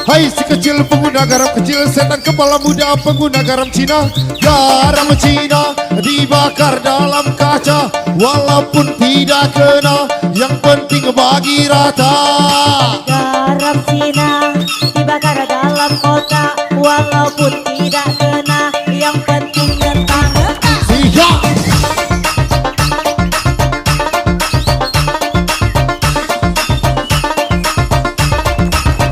Hai si kecil pengguna garam kecil, setan kepala muda pengguna garam Cina. Garam Cina dibakar dalam kaca, walaupun tidak kena, yang penting bagi rata. Garam Cina dibakar dalam kotak, walaupun tidak kena,